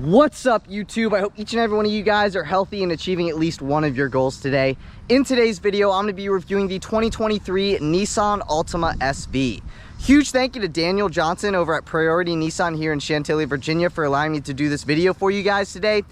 What's up, YouTube? I hope each and every one of you guys are healthy and achieving at least one of your goals today. In today's video, I'm going to be reviewing the 2023 Nissan Altima SV. Huge thank you to Daniel Johnson over at Priority Nissan here in Chantilly, Virginia for allowing me to do this video for you guys today.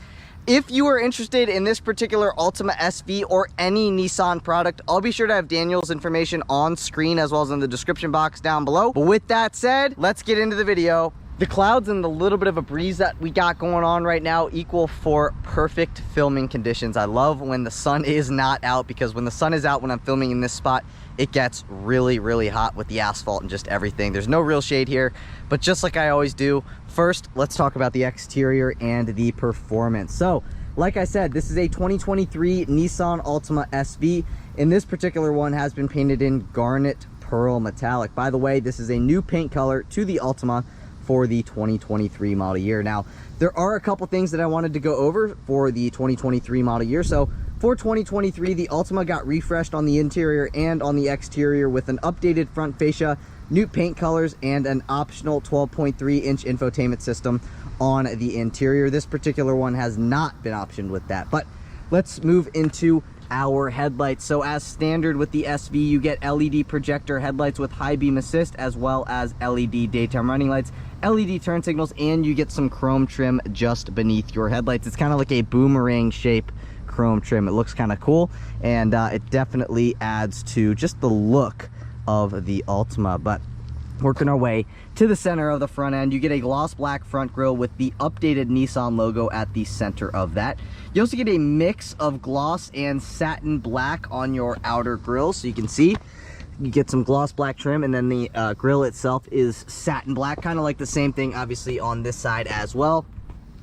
If you are interested in this particular Altima SV or any Nissan product, I'll be sure to have Daniel's information on screen as well as in the description box down below. But with that said, let's get into the video. The clouds and the little bit of a breeze that we got going on right now equal for perfect filming conditions. I love when the sun is not out, because when the sun is out when I'm filming in this spot, it gets really hot with the asphalt and just everything. There's no real shade here, but just like I always do, first let's talk about the exterior and the performance. So like I said, this is a 2023 Nissan Altima SV, and this particular one has been painted in garnet pearl metallic. By the way, this is a new paint color to the Altima for the 2023 model year. Now, there are a couple things that I wanted to go over for the 2023 model year. So for 2023, the Altima got refreshed on the interior and on the exterior with an updated front fascia, new paint colors, and an optional 12.3-inch infotainment system on the interior. This particular one has not been optioned with that, but let's move into our headlights. So as standard with the SV, you get LED projector headlights with high beam assist, as well as LED daytime running lights, LED turn signals, and you get some chrome trim just beneath your headlights. It's kind of like a boomerang shape chrome trim. It looks kind of cool, and it definitely adds to just the look of the Altima. But working our way to the center of the front end, you get a gloss black front grille with the updated Nissan logo at the center of that. You also get a mix of gloss and satin black on your outer grille, so you can see you get some gloss black trim, and then the grille itself is satin black, kind of like the same thing obviously on this side as well.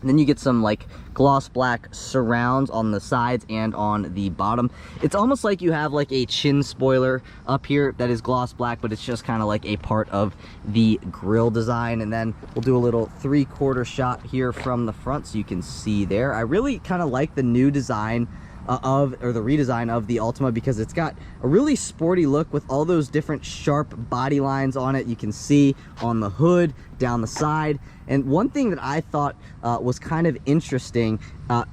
And then you get some like gloss black surrounds on the sides and on the bottom. It's almost like you have like a chin spoiler up here that is gloss black, but it's just kind of like a part of the grille design. And then we'll do a little 3/4 shot here from the front so you can see there. I really kind of like the new design the redesign of the Altima, because it's got a really sporty look with all those different sharp body lines on it. You can see on the hood, down the side. And one thing that I thought was kind of interesting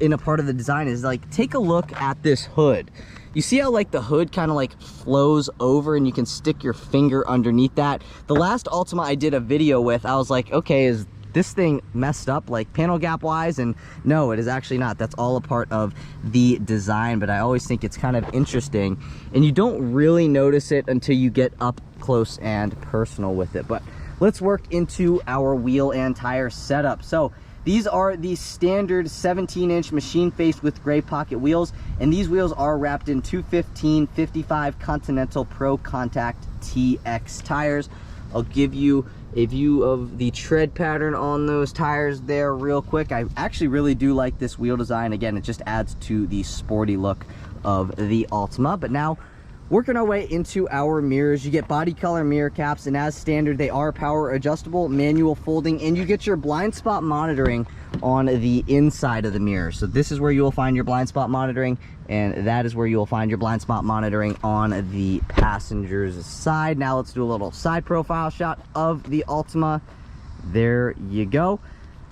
in a part of the design is, like, take a look at this hood. You see how like the hood kind of like flows over and you can stick your finger underneath that? The last Altima I did a video with, I was like, okay, is this thing messed up like panel gap wise? And no, it is actually not. That's all a part of the design, but I always think it's kind of interesting, and you don't really notice it until you get up close and personal with it. But let's work into our wheel and tire setup. So these are the standard 17-inch machine face with gray pocket wheels, and these wheels are wrapped in 215/55 Continental Pro Contact TX tires. I'll give you a view of the tread pattern on those tires there real quick. I actually really do like this wheel design. Again, it just adds to the sporty look of the Altima. But now, working our way into our mirrors, you get body color mirror caps, and as standard, they are power adjustable, manual folding, and you get your blind spot monitoring on the inside of the mirror. So this is where you will find your blind spot monitoring, and that is where you will find your blind spot monitoring on the passenger's side. Now let's do a little side profile shot of the Altima. There you go.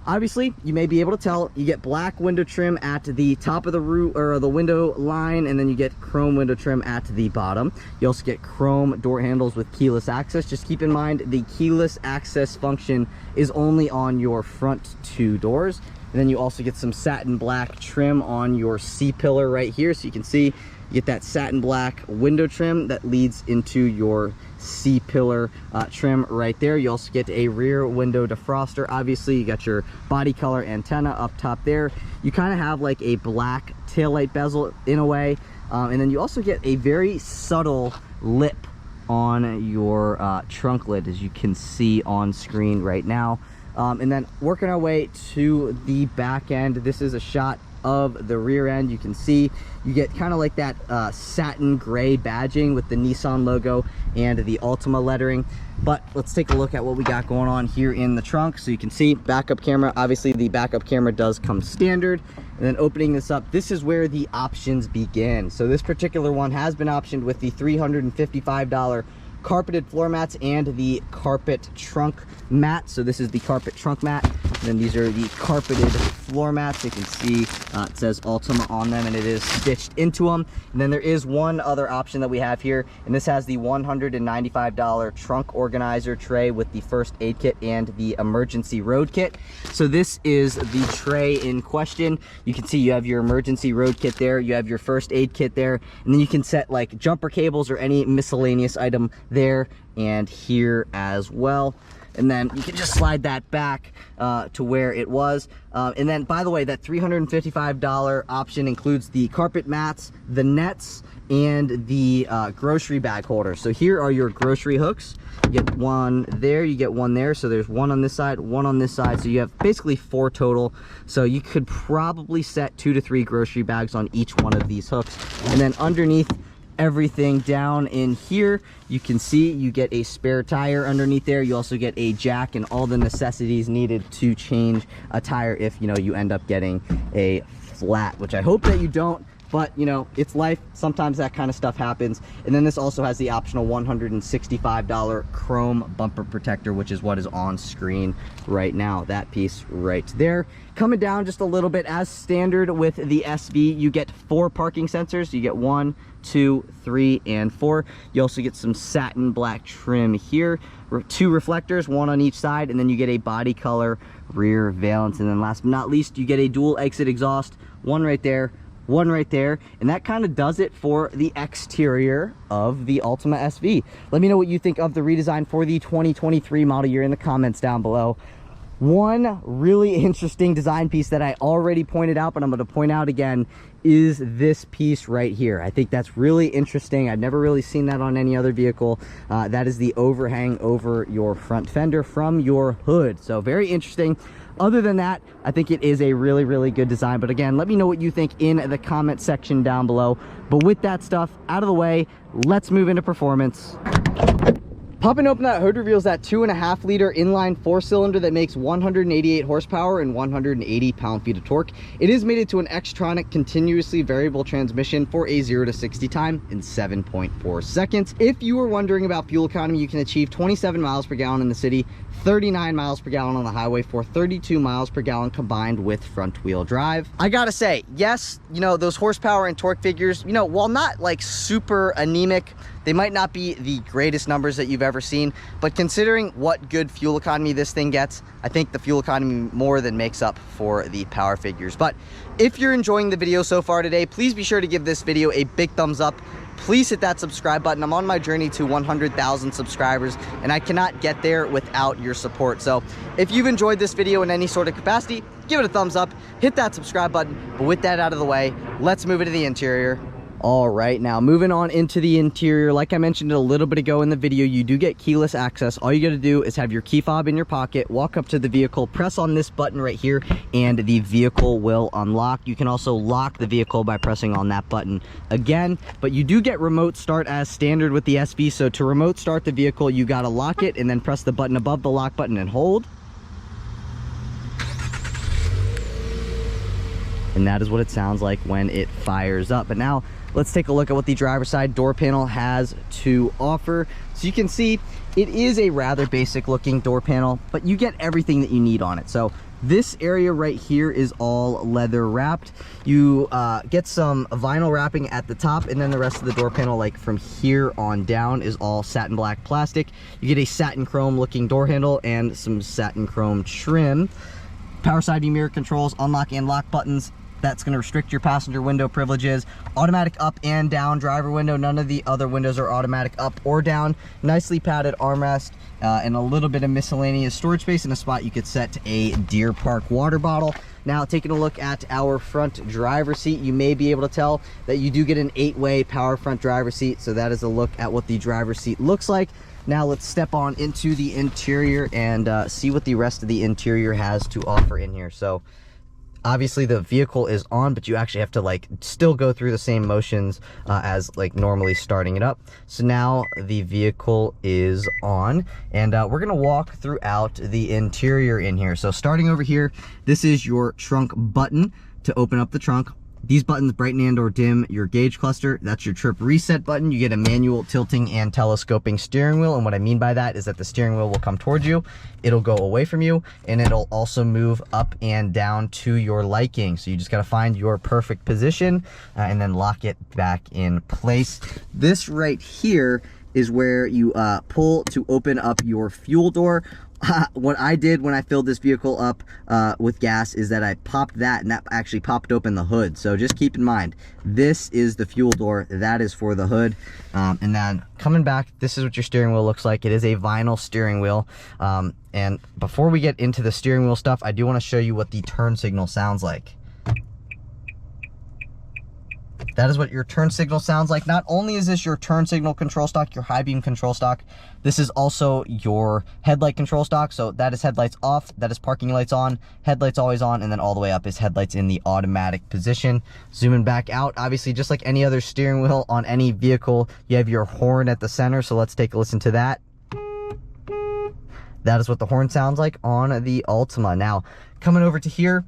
Obviously, you may be able to tell, you get black window trim at the top of the roof or the window line, and then you get chrome window trim at the bottom. You also get chrome door handles with keyless access. Just keep in mind, the keyless access function is only on your front two doors. And then you also get some satin black trim on your C-pillar right here, so you can see you get that satin black window trim that leads into your C-pillar trim right there. You also get a rear window defroster. Obviously, you got your body color antenna up top there. You kind of have like a black taillight bezel in a way, and then you also get a very subtle lip on your trunk lid, as you can see on screen right now. And then working our way to the back end, this is a shot of the rear end. You can see you get kind of like that satin gray badging with the Nissan logo and the Altima lettering. But let's take a look at what we got going on here in the trunk. So you can see backup camera. Obviously the backup camera does come standard. And then opening this up, this is where the options begin. So this particular one has been optioned with the $355 carpeted floor mats and the carpet trunk mat. So this is the carpet trunk mat. And then these are the carpeted floor mats. You can see it says Altima on them, and it is stitched into them. And then there is one other option that we have here, and this has the $195 trunk organizer tray with the first aid kit and the emergency road kit. So this is the tray in question. You can see you have your emergency road kit there, you have your first aid kit there, and then you can set like jumper cables or any miscellaneous item there and here as well. And then you can just slide that back to where it was. And then, by the way, that $355 option includes the carpet mats, the nets, and the grocery bag holder. So here are your grocery hooks. You get one there, you get one there. So there's one on this side, one on this side. So you have basically 4 total. So you could probably set 2 to 3 grocery bags on each one of these hooks. And then underneath everything down in here, you can see you get a spare tire underneath there. You also get a jack and all the necessities needed to change a tire if, you know, you end up getting a flat, which I hope that you don't, but you know, it's life. Sometimes that kind of stuff happens. And then this also has the optional $165 chrome bumper protector, which is what is on screen right now, that piece right there. Coming down just a little bit, as standard with the SV, you get 4 parking sensors. You get 1, 2, 3, and 4. You also get some satin black trim here, 2 reflectors, 1 on each side, and then you get a body color rear valance. And then last but not least, you get a dual exit exhaust, 1 right there, 1 right there, and that kind of does it for the exterior of the Altima SV. Let me know what you think of the redesign for the 2023 model year in the comments down below. One really interesting design piece that I already pointed out, but I'm going to point out again, is this piece right here. I think that's really interesting. I've never really seen that on any other vehicle. That is the overhang over your front fender from your hood. So very interesting. Other than that, I think it is a really, really good design. But again, let me know what you think in the comment section down below. But with that stuff out of the way, let's move into performance. Popping open that hood reveals that 2.5 liter inline 4-cylinder that makes 188 horsepower and 180 pound-feet of torque. It is mated to an Xtronic continuously variable transmission for a 0 to 60 time in 7.4 seconds. If you were wondering about fuel economy, you can achieve 27 miles per gallon in the city, 39 miles per gallon on the highway for 32 miles per gallon combined with front wheel drive. I gotta say, yes, you know, those horsepower and torque figures, you know, while not like super anemic, they might not be the greatest numbers that you've ever seen, but considering what good fuel economy this thing gets, I think the fuel economy more than makes up for the power figures. But if you're enjoying the video so far today, please be sure to give this video a big thumbs up. Please hit that subscribe button. I'm on my journey to 100,000 subscribers, and I cannot get there without your support. So if you've enjoyed this video in any sort of capacity, give it a thumbs up, hit that subscribe button. But with that out of the way, let's move into the interior. All right, now moving on into the interior. Like I mentioned a little bit ago in the video, you do get keyless access. All you got to do is have your key fob in your pocket, walk up to the vehicle, press on this button right here, and the vehicle will unlock. You can also lock the vehicle by pressing on that button again, but you do get remote start as standard with the SV. So to remote start the vehicle, you got to lock it and then press the button above the lock button and hold. And that is what it sounds like when it fires up. But now let's take a look at what the driver's side door panel has to offer. So you can see it is a rather basic looking door panel, but you get everything that you need on it. So this area right here is all leather wrapped. You get some vinyl wrapping at the top, and then the rest of the door panel, like from here on down, is all satin black plastic. You get a satin chrome looking door handle and some satin chrome trim. Power side view mirror controls, unlock and lock buttons. That's going to restrict your passenger window privileges. Automatic up and down driver window. None of the other windows are automatic up or down. Nicely padded armrest and a little bit of miscellaneous storage space in a spot you could set a Deer Park water bottle. Now, taking a look at our front driver's seat, you may be able to tell that you do get an 8-way power front driver's seat. So that is a look at what the driver's seat looks like. Now let's step on into the interior and see what the rest of the interior has to offer in here. So obviously the vehicle is on, but you actually have to like still go through the same motions as like normally starting it up. So now the vehicle is on, and we're gonna walk throughout the interior in here. So starting over here, this is your trunk button to open up the trunk. These buttons brighten and or dim your gauge cluster. That's your trip reset button. You get a manual tilting and telescoping steering wheel. And what I mean by that is that the steering wheel will come towards you, it'll go away from you, and it'll also move up and down to your liking. So you just got to find your perfect position and then lock it back in place. This right here is where you pull to open up your fuel door. What I did when I filled this vehicle up with gas is that I popped that, and that actually popped open the hood. So just keep in mind, this is the fuel door, that is for the hood. And then coming back, this is what your steering wheel looks like. It is a vinyl steering wheel. And before we get into the steering wheel stuff, I do want to show you what the turn signal sounds like. That is what your turn signal sounds like. Not only is this your turn signal control stock, your high beam control stock, this is also your headlight control stock. So that is headlights off, that is parking lights on, headlights always on, and then all the way up is headlights in the automatic position. Zooming back out, obviously just like any other steering wheel on any vehicle, you have your horn at the center. So let's take a listen to that. That is what the horn sounds like on the Altima. Now, coming over to here,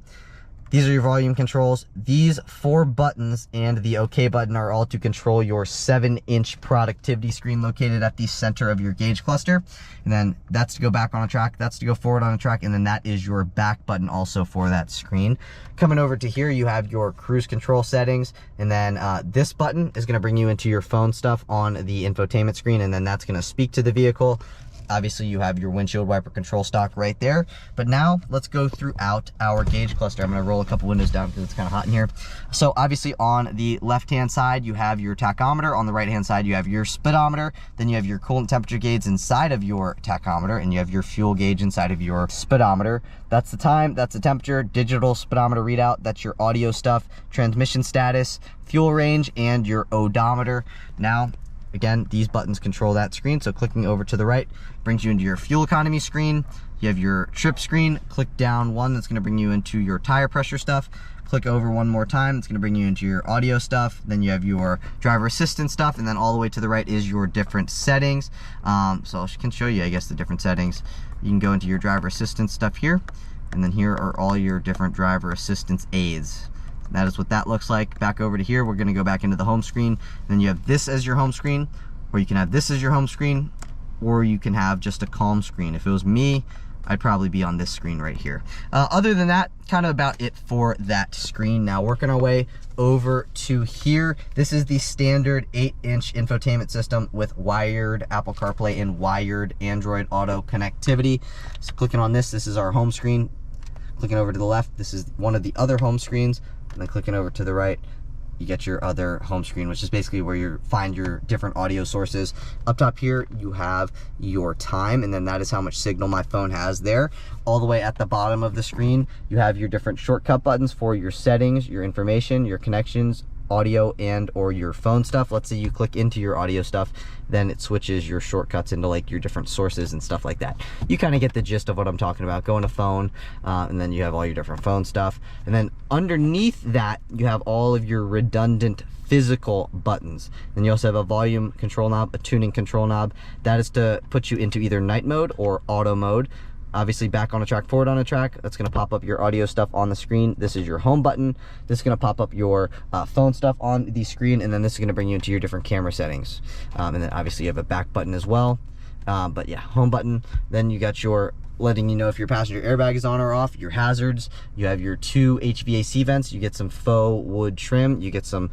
these are your volume controls. These 4 buttons and the OK button are all to control your 7-inch productivity screen located at the center of your gauge cluster. And then that's to go back on a track, that's to go forward on a track, and then that is your back button also for that screen. Coming over to here, you have your cruise control settings, and then this button is gonna bring you into your phone stuff on the infotainment screen, and then that's gonna speak to the vehicle. Obviously, you have your windshield wiper control stock right there. But now let's go throughout our gauge cluster. I'm going to roll a couple windows down because it's kind of hot in here. So obviously on the left-hand side, you have your tachometer. On the right-hand side, you have your speedometer. Then you have your coolant temperature gauge inside of your tachometer, and you have your fuel gauge inside of your speedometer. That's the time, that's the temperature, digital speedometer readout. That's your audio stuff, transmission status, fuel range, and your odometer. Now, again, these buttons control that screen. So clicking over to the right brings you into your fuel economy screen. You have your trip screen. Click down one, that's going to bring you into your tire pressure stuff. Click over one more time, it's going to bring you into your audio stuff. Then you have your driver assistance stuff, and then all the way to the right is your different settings. So I can show you, I guess, the different settings. You can go into your driver assistance stuff here, and then here are all your different driver assistance aids. That is what that looks like. Back over to here, we're going to go back into the home screen. Then you have this as your home screen, or you can have this as your home screen, or you can have just a calm screen. If it was me, I'd probably be on this screen right here. Other than that, kind of about it for that screen. Now working our way over to here, this is the standard 8-inch infotainment system with wired Apple CarPlay and wired Android Auto connectivity. So clicking on this, this is our home screen. Clicking over to the left, this is one of the other home screens. And then clicking over to the right, you get your other home screen, which is basically where you find your different audio sources. Up top here, you have your time, and then that is how much signal my phone has there. All the way at the bottom of the screen, you have your different shortcut buttons for your settings, your information, your connections, audio, and or your phone stuff. Let's say you click into your audio stuff, then it switches your shortcuts into like your different sources and stuff like that. You kind of get the gist of what I'm talking about. Go into phone, and then you have all your different phone stuff, and then underneath that you have all of your redundant physical buttons. Then you also have a volume control knob, a tuning control knob. That is to put you into either night mode or auto mode. Obviously, back on a track, forward on a track, that's going to pop up your audio stuff on the screen. This is your home button. This is going to pop up your phone stuff on the screen, and then this is going to bring you into your different camera settings. And then obviously you have a back button as well. But yeah, home button. Then you got your letting you know if your passenger airbag is on or off, your hazards. You have your 2 HVAC vents. You get some faux wood trim. You get some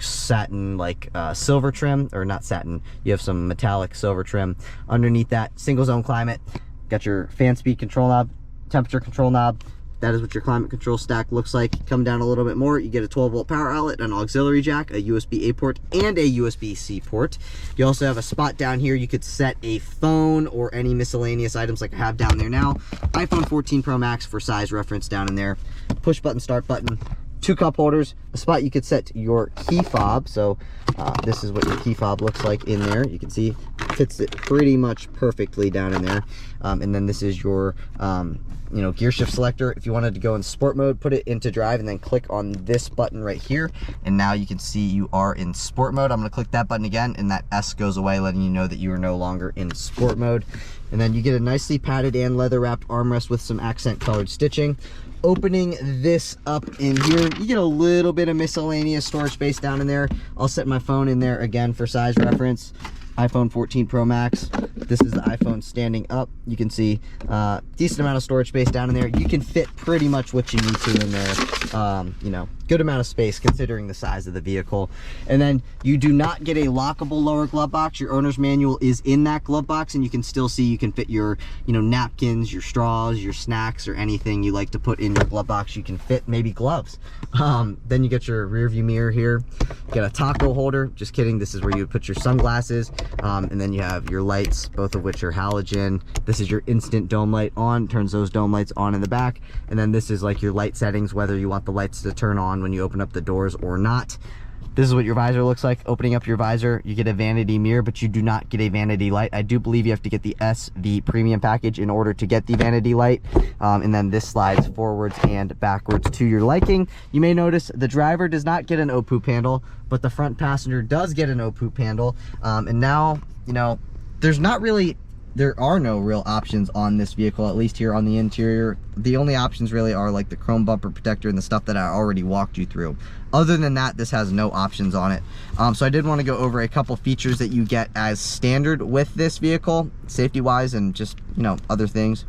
satin like silver trim, or not satin. You have some metallic silver trim. Underneath that, single zone climate. Got your fan speed control knob, temperature control knob. That is what your climate control stack looks like. Come down a little bit more, you get a 12-volt power outlet, an auxiliary jack, a USB-A port, and a USB-C port. You also have a spot down here you could set a phone or any miscellaneous items like I have down there now. iPhone 14 Pro Max for size reference down in there. Push button, start button. 2 cup holders, a spot you could set your key fob. So this is what your key fob looks like in there. You can see it fits it pretty much perfectly down in there. And then this is your gear shift selector. If you wanted to go in sport mode, put it into drive and then click on this button right here, and now you can see you are in sport mode. I'm going to click that button again, and that S goes away, letting you know that you are no longer in sport mode. And then you get a nicely padded and leather wrapped armrest with some accent colored stitching. opening this up in here, you get a little bit of miscellaneous storage space down in there. I'll set my phone in there again for size reference. iPhone 14 Pro Max. This is the iPhone standing up. You can see decent amount of storage space down in there. You can fit pretty much what you need to in there. You know, good amount of space considering the size of the vehicle. And then you do not get a lockable lower glove box. Your owner's manual is in that glove box, and you can still see you can fit your, you know, napkins, your straws, your snacks, or anything you like to put in your glove box. You can fit maybe gloves. Then you get your rear view mirror here. You got a taco holder. Just kidding. This is where you would put your sunglasses. And then you have your lights, both of which are halogen. This is your instant dome light on, turns those dome lights on in the back. And then this is like your light settings, whether you want the lights to turn on when you open up the doors or not. This is what your visor looks like. Opening up your visor, you get a vanity mirror, but you do not get a vanity light. I do believe you have to get the SV premium package in order to get the vanity light. And then this slides forwards and backwards to your liking. You may notice the driver does not get an O-Poop handle, but the front passenger does get an O-Poop handle. And now, you know, there are no real options on this vehicle, at least here on the interior. The only options really are like the chrome bumper protector and the stuff that I already walked you through. Other than that, this has no options on it. So I did want to go over a couple features that you get as standard with this vehicle, safety wise, and just, you know, other things.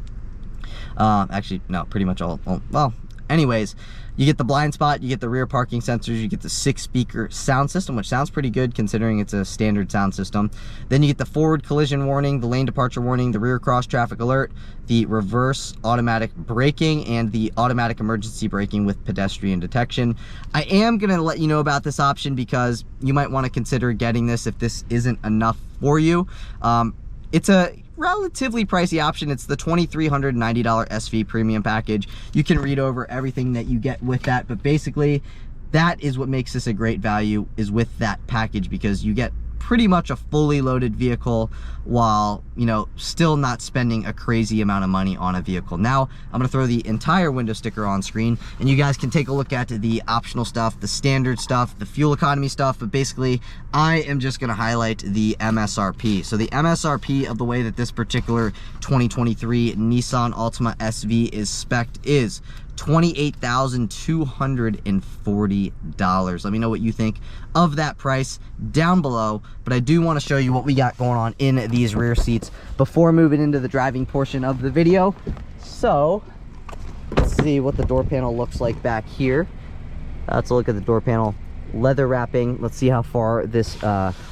Actually, no, pretty much all. Well, anyways, you get the blind spot, you get the rear parking sensors, you get the 6-speaker sound system, which sounds pretty good considering it's a standard sound system. Then you get the forward collision warning, the lane departure warning, the rear cross traffic alert, the reverse automatic braking, and the automatic emergency braking with pedestrian detection. I am going to let you know about this option because you might want to consider getting this if this isn't enough for you. It's a relatively pricey option. It's the $2,390 SV premium package. You can read over everything that you get with that, but basically that is what makes this a great value, is with that package, because you get pretty much a fully loaded vehicle while, you know, still not spending a crazy amount of money on a vehicle. Now I'm going to throw the entire window sticker on screen and you guys can take a look at the optional stuff, the standard stuff, the fuel economy stuff, but basically I am just going to highlight the MSRP. So the MSRP of the way that this particular 2023 Nissan Altima SV is spec'd is $28,240. Let me know what you think of that price down below, but I do want to show you what we got going on in these rear seats before moving into the driving portion of the video. So let's see what the door panel looks like back here. Let's look at the door panel. Leather wrapping. Let's see how far this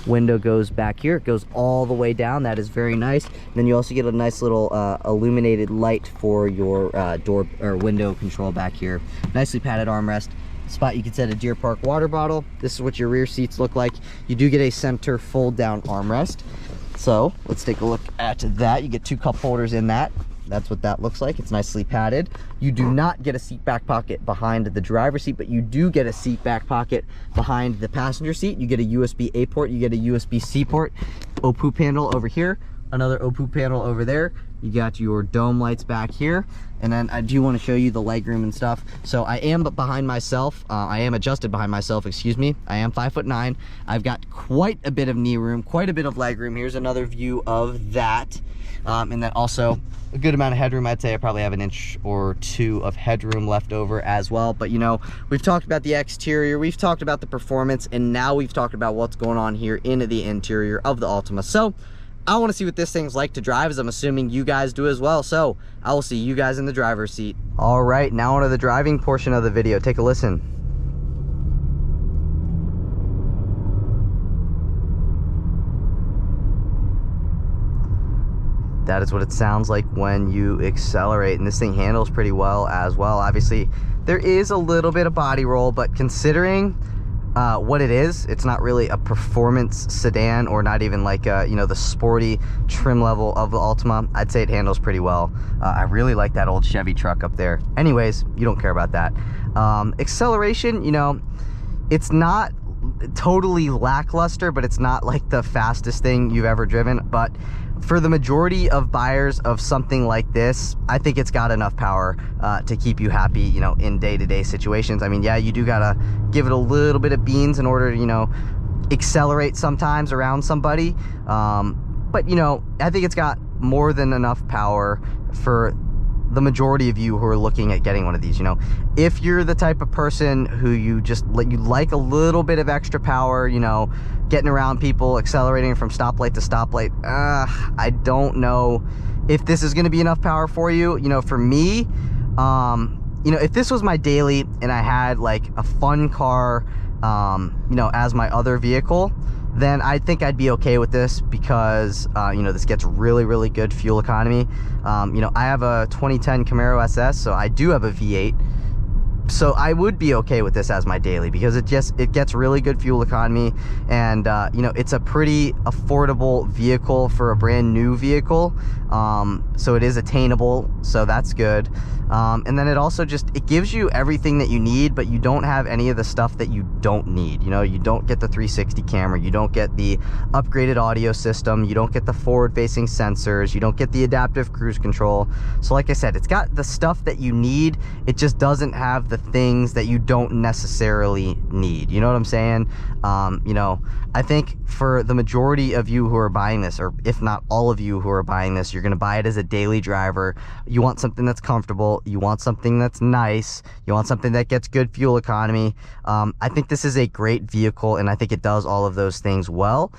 window goes back here. It goes all the way down. That is very nice. And then you also get a nice little illuminated light for your door or window control back here. Nicely padded armrest. Spot you can set a Deer Park water bottle. This is what your rear seats look like. You do get a center fold down armrest. So let's take a look at that. You get 2 cup holders in that. That's what that looks like. It's nicely padded. You do not get a seat back pocket behind the driver's seat, but you do get a seat back pocket behind the passenger seat. You get a USB-A port, you get a USB-C port, O-Poop handle over here, another O-Poop panel over there. You got your dome lights back here. And then I do want to show you the legroom and stuff. So I am behind myself. I am adjusted behind myself, excuse me. I am 5'9". I've got quite a bit of knee room, quite a bit of legroom. Here's another view of that. And then also a good amount of headroom. I'd say I probably have 1 or 2 inches of headroom left over as well. But you know, we've talked about the exterior, we've talked about the performance, and now we've talked about what's going on here in the interior of the Altima. So I want to see what this thing's like to drive, as I'm assuming you guys do as well. So I will see you guys in the driver's seat. All right, now onto the driving portion of the video. Take a listen. That is what it sounds like when you accelerate, and this thing handles pretty well as well. Obviously there is a little bit of body roll, but considering what it is, it's not really a performance sedan, or not even like you know, the sporty trim level of the Altima. I'd say it handles pretty well. I really like that old Chevy truck up there. Anyways, you don't care about that. Acceleration, you know, it's not totally lackluster, but it's not like the fastest thing you've ever driven. But for the majority of buyers of something like this, I think it's got enough power to keep you happy, you know, in day-to-day situations. I mean, yeah, you do gotta give it a little bit of beans in order to, you know, accelerate sometimes around somebody. But, you know, I think it's got more than enough power for the majority of you who are looking at getting one of these. You know, if you're the type of person who you like a little bit of extra power, you know, getting around people, accelerating from stoplight to stoplight, I don't know if this is going to be enough power for you. You know, for me, you know, if this was my daily and I had like a fun car, you know, as my other vehicle, then I think I'd be okay with this because, you know, this gets really good fuel economy. You know, I have a 2010 Camaro SS, so I do have a V8. So I would be okay with this as my daily because it gets really good fuel economy, and you know, it's a pretty affordable vehicle for a brand new vehicle. So it is attainable, so that's good. And then it also it gives you everything that you need, but you don't have any of the stuff that you don't need. You know, you don't get the 360 camera, you don't get the upgraded audio system, you don't get the forward-facing sensors, you don't get the adaptive cruise control. So like I said, it's got the stuff that you need, it just doesn't have the things that you don't necessarily need. You know what I'm saying? You know, I think for the majority of you who are buying this, or if not all of you who are buying this, you're going to buy it as a daily driver. You want something that's comfortable, you want something that's nice, you want something that gets good fuel economy. I think this is a great vehicle, and I think it does all of those things well.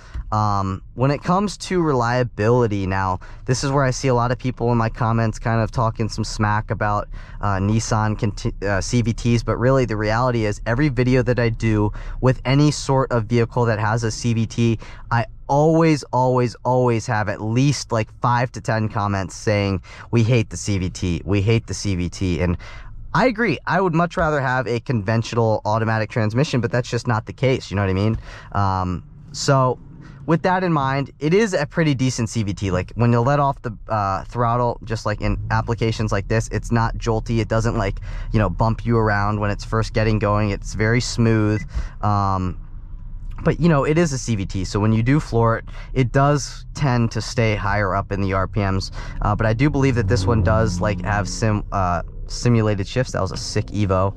When it comes to reliability, now this is where I see a lot of people in my comments kind of talking some smack about Nissan CVTs, but really the reality is every video that I do with any sort of vehicle that has a CVT, I always have at least like 5 to 10 comments saying we hate the CVT, we hate the CVT. And I agree, I would much rather have a conventional automatic transmission, but that's just not the case, you know what I mean? So with that in mind, it is a pretty decent CVT. Like when you let off the throttle, just like in applications like this, it's not jolty. It doesn't, like, you know, bump you around when it's first getting going. It's very smooth. But you know, it is a CVT, so when you do floor it, it does tend to stay higher up in the RPMs. But I do believe that this one does like have simulated shifts. That was a sick Evo.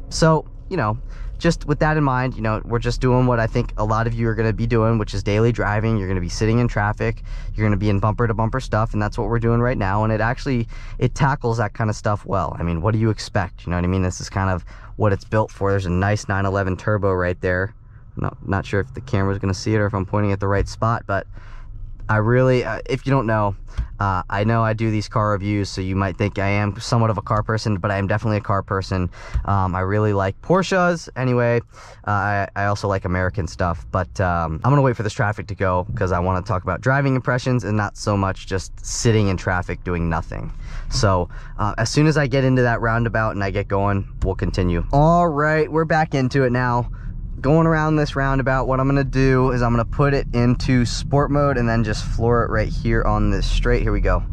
So, you know, just with that in mind, you know, we're just doing what I think a lot of you are going to be doing, which is daily driving. You're going to be sitting in traffic, you're going to be in bumper to bumper stuff, and that's what we're doing right now. And it tackles that kind of stuff well. I mean, what do you expect? You know what I mean? This is kind of what it's built for. There's a nice 911 turbo right there. Not sure if the camera's going to see it or if I'm pointing at the right spot, but I really, if you don't know, I know I do these car reviews, so you might think I am somewhat of a car person, but I am definitely a car person. I really like Porsches. Anyway, I also like American stuff, but I'm gonna wait for this traffic to go because I want to talk about driving impressions and not so much just sitting in traffic doing nothing. So as soon as I get into that roundabout and I get going, we'll continue. All right, we're back into it now. Going around this roundabout, what I'm going to do is I'm going to put it into sport mode and then just floor it right here on this straight. Here we go.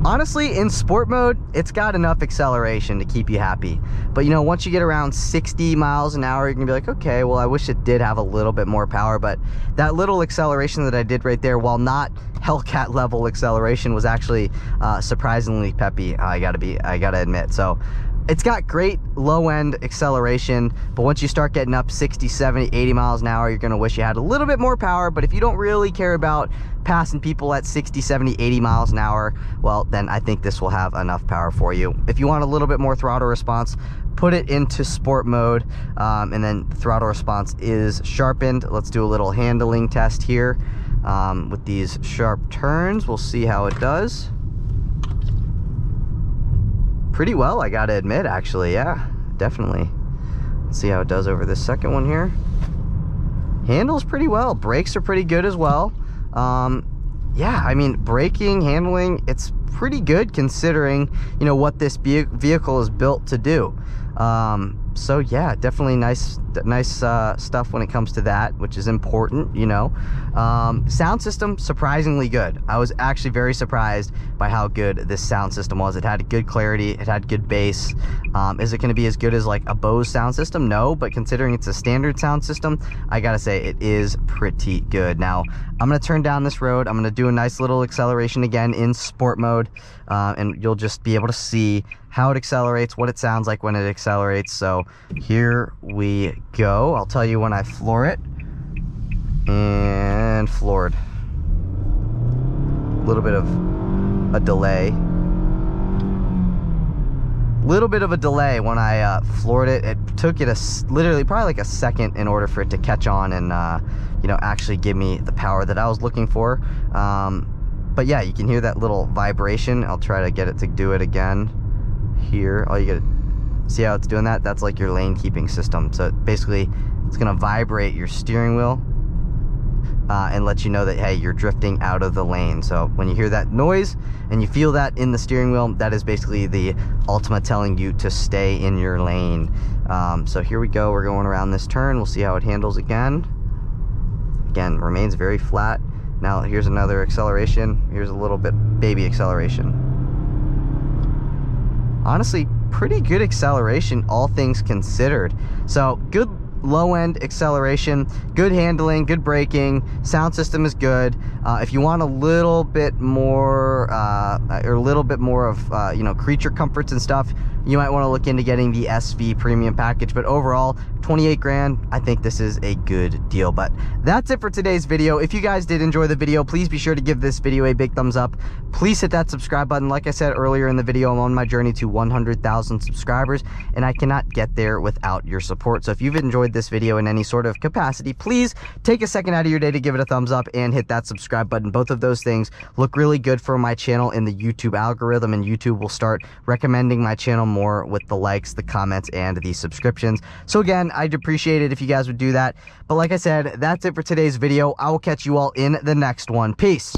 Honestly, in sport mode, it's got enough acceleration to keep you happy. But you know, once you get around 60 miles an hour, you're gonna be like, okay, well, I wish it did have a little bit more power. But that little acceleration that I did right there, while not Hellcat level acceleration, was actually surprisingly peppy, I gotta admit. So it's got great low-end acceleration, but once you start getting up 60, 70, 80 miles an hour, you're going to wish you had a little bit more power. But if you don't really care about passing people at 60, 70, 80 miles an hour, well, then I think this will have enough power for you. If you want a little bit more throttle response, put it into sport mode, and then the throttle response is sharpened. Let's do a little handling test here with these sharp turns. We'll see how it does. Pretty well, I gotta admit, actually. Yeah, definitely. Let's see how it does over this second one here. Handles pretty well. Brakes are pretty good as well. Yeah, I mean, braking, handling, it's pretty good considering, you know, what this vehicle is built to do. So yeah, definitely nice stuff when it comes to that, which is important, you know. Sound system, surprisingly good. I was actually very surprised by how good this sound system was. It had good clarity, it had good bass. Is it going to be as good as like a Bose sound system? No, but considering it's a standard sound system, I gotta say it is pretty good. Now, I'm going to turn down this road. I'm going to do a nice little acceleration again in sport mode, and you'll just be able to see how it accelerates, what it sounds like when it accelerates. So here we go. I'll tell you when I floor it. and floored. A little bit of a delay. Little bit of a delay when I floored it. It took it literally probably like a second in order for it to catch on and you know, actually give me the power that I was looking for. But yeah, you can hear that little vibration. I'll try to get it to do it again here. All you gotta see how it's doing that? That's like your lane keeping system. So basically it's gonna vibrate your steering wheel and let you know that, hey, you're drifting out of the lane. So when you hear that noise and you feel that in the steering wheel, that is basically the Altima telling you to stay in your lane. So here we go, we're going around this turn. We'll see how it handles again. Again, remains very flat. Now here's another acceleration. Here's a little bit baby acceleration. Honestly, pretty good acceleration, all things considered. So good low-end acceleration, good handling, good braking, sound system is good. If you want a little bit more of you know, creature comforts and stuff, you might want to look into getting the SV premium package. But overall, 28 grand, I think this is a good deal. But that's it for today's video. If you guys did enjoy the video, please be sure to give this video a big thumbs up. Please hit that subscribe button. Like I said earlier in the video, I'm on my journey to 100,000 subscribers, and I cannot get there without your support. So if you've enjoyed this video in any sort of capacity, please take a second out of your day to give it a thumbs up and hit that subscribe button. Both of those things look really good for my channel in the YouTube algorithm, and YouTube will start recommending my channel more with the likes, the comments, and the subscriptions. So again, I'd appreciate it if you guys would do that. But like I said, that's it for today's video. I will catch you all in the next one. Peace.